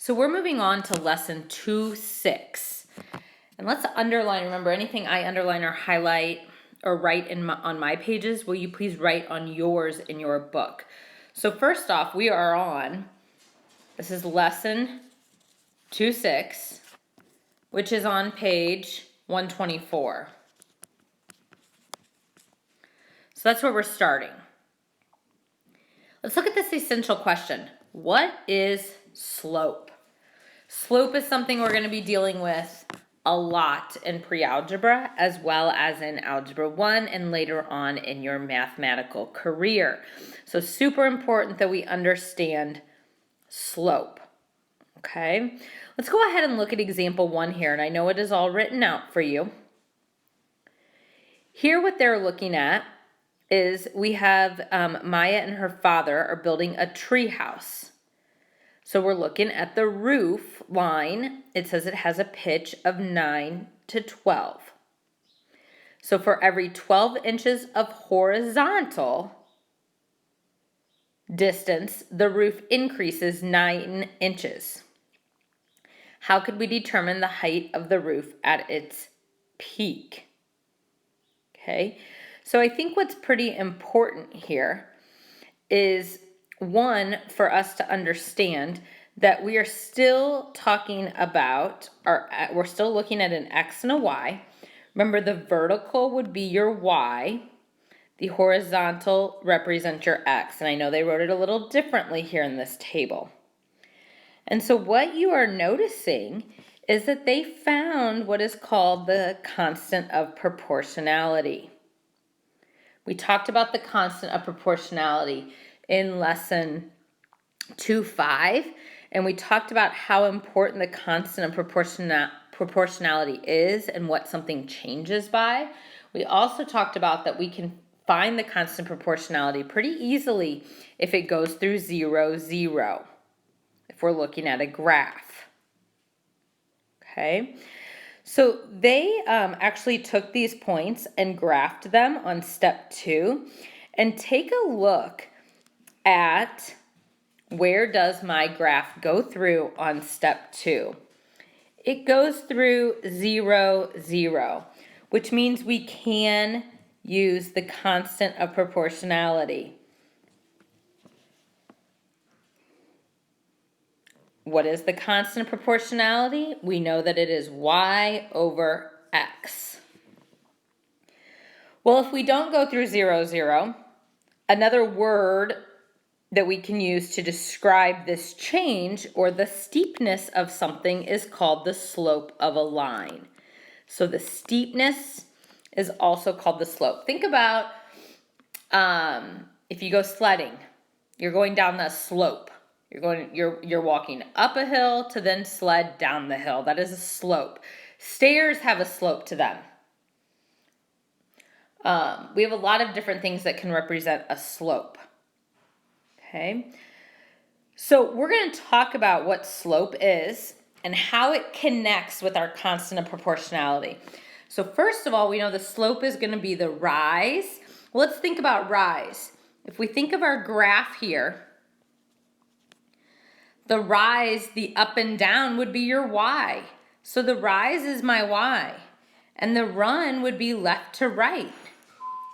So we're moving on to lesson 2.6. And let's underline, remember anything I underline or highlight or write on my pages, will you please write on yours in your book? So first off, we are on, this is lesson 2.6, which is on page 124. So that's where we're starting. Let's look at this essential question. What is slope? Slope is something we're going to be dealing with a lot in pre-algebra as well as in Algebra 1 and later on in your mathematical career. So super important that we understand slope. Okay, let's go ahead and look at example 1 here, and I know it is all written out for you. Here what they're looking at is we have Maya and her father are building a tree house. So we're looking at the roof line. It says it has a pitch of 9 to 12. So for every 12 inches of horizontal distance, the roof increases 9 inches. How could we determine the height of the roof at its peak? Okay, so I think what's pretty important here is, one, for us to understand that we are still talking about, we're still looking at an X and a Y. Remember, the vertical would be your Y. The horizontal represents your X. And I know they wrote it a little differently here in this table. And so what you are noticing is that they found what is called the constant of proportionality. We talked about the constant of proportionality in lesson 2.5, and we talked about how important the constant of proportionality is and what something changes by. We also talked about that we can find the constant proportionality pretty easily if it goes through 0, 0, if we're looking at a graph. Okay, so they actually took these points and graphed them on step 2, and take a look at where does my graph go through on step 2. It goes through 0, 0, which means we can use the constant of proportionality. What is the constant of proportionality? We know that it is y over x. Well, if we don't go through 0, 0, another word that we can use to describe this change or the steepness of something is called the slope of a line. So the steepness is also called the slope. Think about if you go sledding, you're going down the slope. You're walking up a hill to then sled down the hill. That is a slope. Stairs have a slope to them. We have a lot of different things that can represent a slope. Okay, so we're going to talk about what slope is and how it connects with our constant of proportionality. So first of all, we know the slope is going to be the rise. Well, let's think about rise. If we think of our graph here, the rise, the up and down would be your y. So the rise is my y. And the run would be left to right,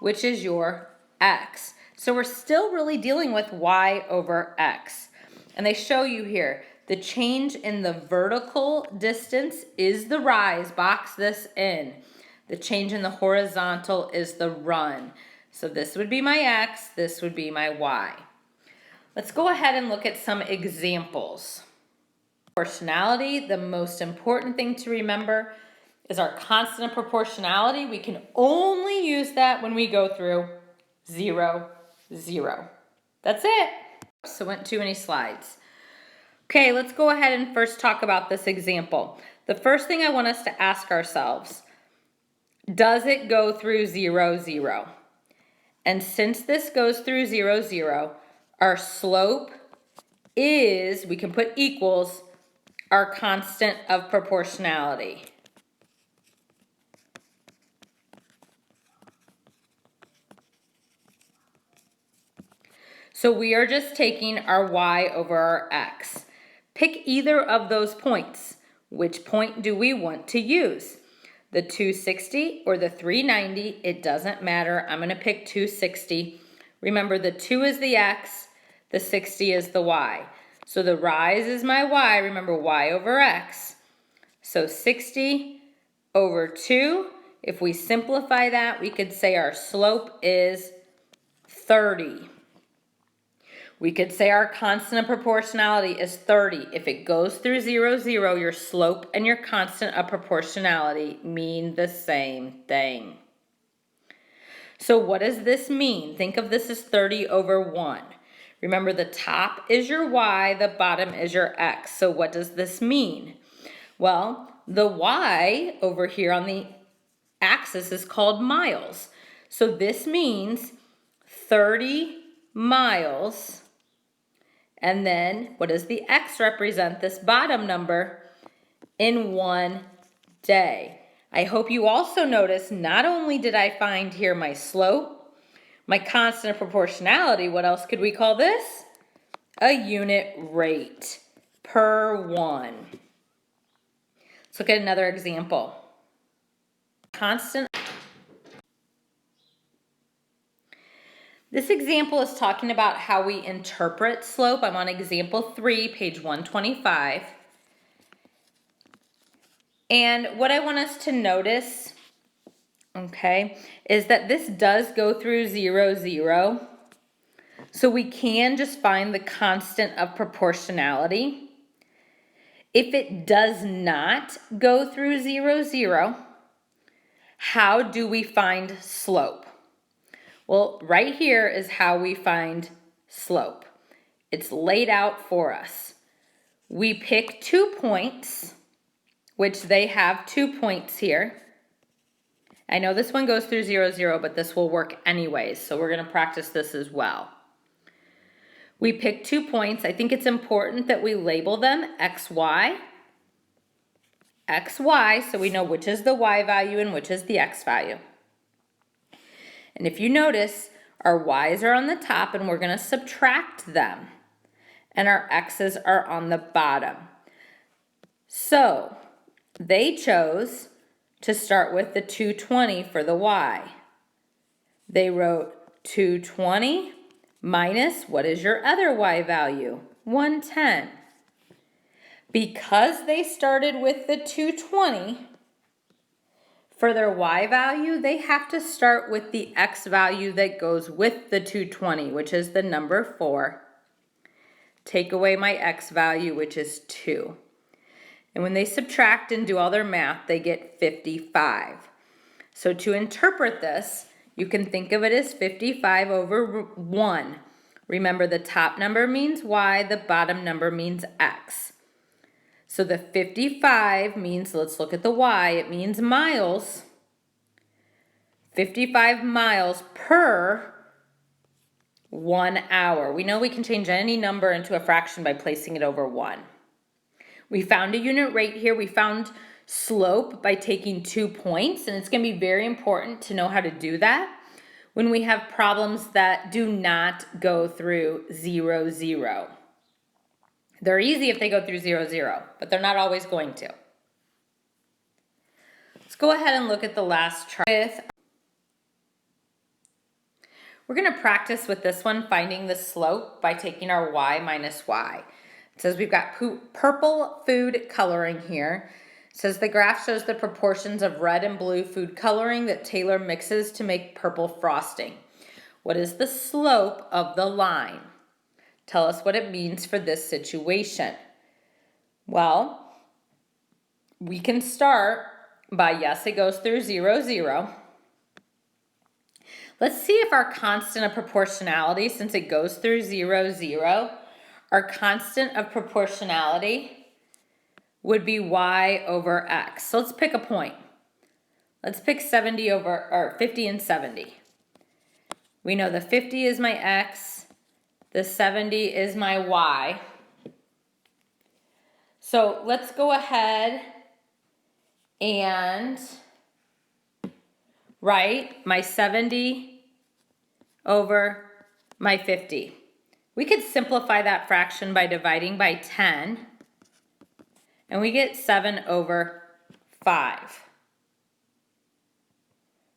which is your x. So we're still really dealing with y over x. And they show you here, the change in the vertical distance is the rise, box this in. The change in the horizontal is the run. So this would be my x, this would be my y. Let's go ahead and look at some examples. Proportionality, the most important thing to remember is our constant of proportionality. We can only use that when we go through 0, 0. That's it. So went too many slides. Okay, let's go ahead and first talk about this example. The first thing I want us to ask ourselves, does it go through 0, 0? And since this goes through 0, 0, our slope is, we can put equals, our constant of proportionality. So we are just taking our y over our x. Pick either of those points. Which point do we want to use? The 260 or the 390, it doesn't matter. I'm going to pick 260. Remember, the 2 is the x, the 60 is the y. So the rise is my y. Remember, y over x. So 60 over 2. If we simplify that, we could say our slope is 30. We could say our constant of proportionality is 30. If it goes through 0, 0, your slope and your constant of proportionality mean the same thing. So what does this mean? Think of this as 30 over 1. Remember, the top is your y, the bottom is your x. So what does this mean? Well, the y over here on the axis is called miles. So this means 30 miles. And then what does the x represent, this bottom number, in 1 day? I hope you also notice not only did I find here my slope, my constant of proportionality, what else could we call this? A unit rate per 1. Let's look at another example. Constant. This example is talking about how we interpret slope. I'm on example 3, page 125. And what I want us to notice, okay, is that this does go through 0, 0. So we can just find the constant of proportionality. If it does not go through 0, 0, how do we find slope? Well, right here is how we find slope. It's laid out for us. We pick 2 points, which they have 2 points here. I know this one goes through 0, 0, but this will work anyways, so we're going to practice this as well. We pick 2 points. I think it's important that we label them x, y, so we know which is the y value and which is the x value. And if you notice, our y's are on the top and we're going to subtract them. And our x's are on the bottom. So they chose to start with the 220 for the y. They wrote 220 minus, what is your other y value? 110. Because they started with the 220, for their y value, they have to start with the x value that goes with the 220, which is the number 4. Take away my x value, which is 2. And when they subtract and do all their math, they get 55. So to interpret this, you can think of it as 55 over 1. Remember, the top number means y, the bottom number means x. So the 55 means, let's look at the y, it means miles. 55 miles per 1 hour. We know we can change any number into a fraction by placing it over 1. We found a unit rate here. We found slope by taking 2 points, and it's going to be very important to know how to do that when we have problems that do not go through 0, 0. They're easy if they go through 0, 0, but they're not always going to. Let's go ahead and look at the last chart. We're going to practice with this one, finding the slope by taking our y minus y. It says we've got purple food coloring here. It says the graph shows the proportions of red and blue food coloring that Taylor mixes to make purple frosting. What is the slope of the line? Tell us what it means for this situation. Well, we can start by, yes, it goes through 0, 0. Let's see if our constant of proportionality, since it goes through 0, 0, our constant of proportionality would be y over x. So let's pick a point. Let's pick 50 and 70. We know the 50 is my x. The 70 is my y. So let's go ahead and write my 70 over my 50. We could simplify that fraction by dividing by 10. and we get 7/5.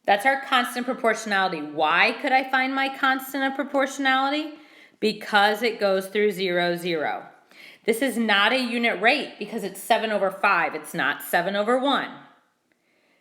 That's our constant proportionality. Why could I find my constant of proportionality? Because it goes through 0, 0. This is not a unit rate because it's 7/5. It's not 7/1.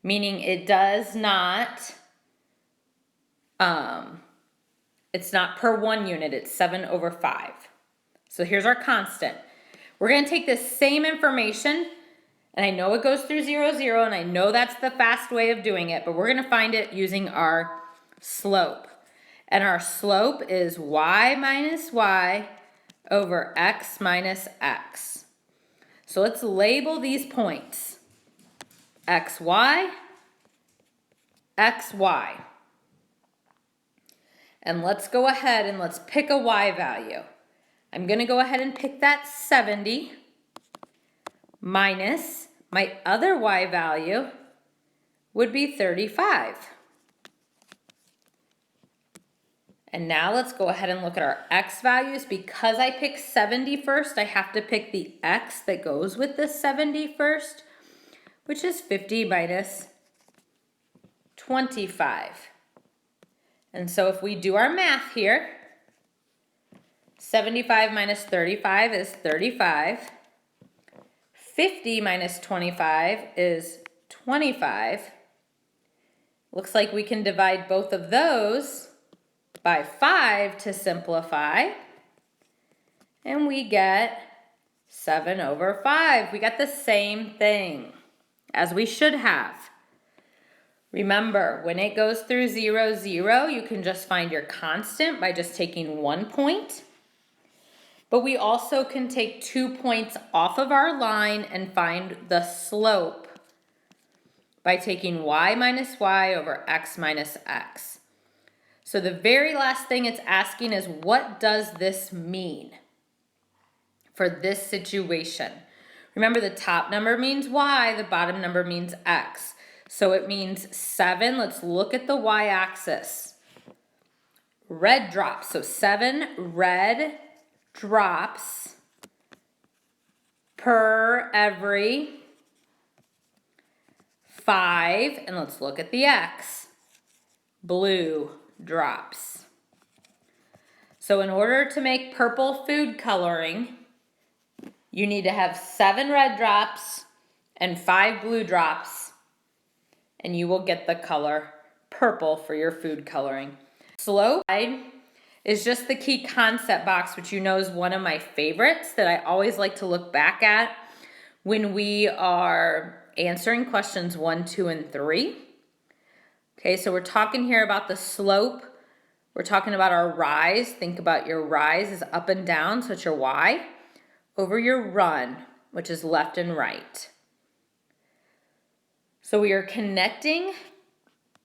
Meaning it does not, it's not per 1 unit, it's 7/5. So here's our constant. We're gonna take this same information, and I know it goes through 0, 0, and I know that's the fast way of doing it, but we're gonna find it using our slope. And our slope is y minus y over x minus x. So let's label these points. xy, xy. And let's go ahead and let's pick a y value. I'm gonna go ahead and pick that 70 minus my other y value would be 35. And now let's go ahead and look at our x values. Because I picked 70 first, I have to pick the x that goes with the 70 first, which is 50 minus 25. And so if we do our math here, 75 minus 35 is 35. 50 minus 25 is 25. Looks like we can divide both of those by 5 to simplify. And we get 7/5. We got the same thing as we should have. Remember, when it goes through 0, 0, you can just find your constant by just taking 1 point. But we also can take 2 points off of our line and find the slope by taking y minus y over x minus x. So the very last thing it's asking is, what does this mean for this situation? Remember, the top number means y, the bottom number means x. So it means 7. Let's look at the y-axis. Red drops, so 7 red drops per every 5. And let's look at the x. Blue drops. So in order to make purple food coloring, you need to have 7 red drops and 5 blue drops, and you will get the color purple for your food coloring. Slope is just the key concept box, which you know is one of my favorites that I always like to look back at when we are answering questions 1, 2, and 3. Okay, so we're talking here about the slope. We're talking about our rise. Think about your rise is up and down, so it's your y, over your run, which is left and right. So we are connecting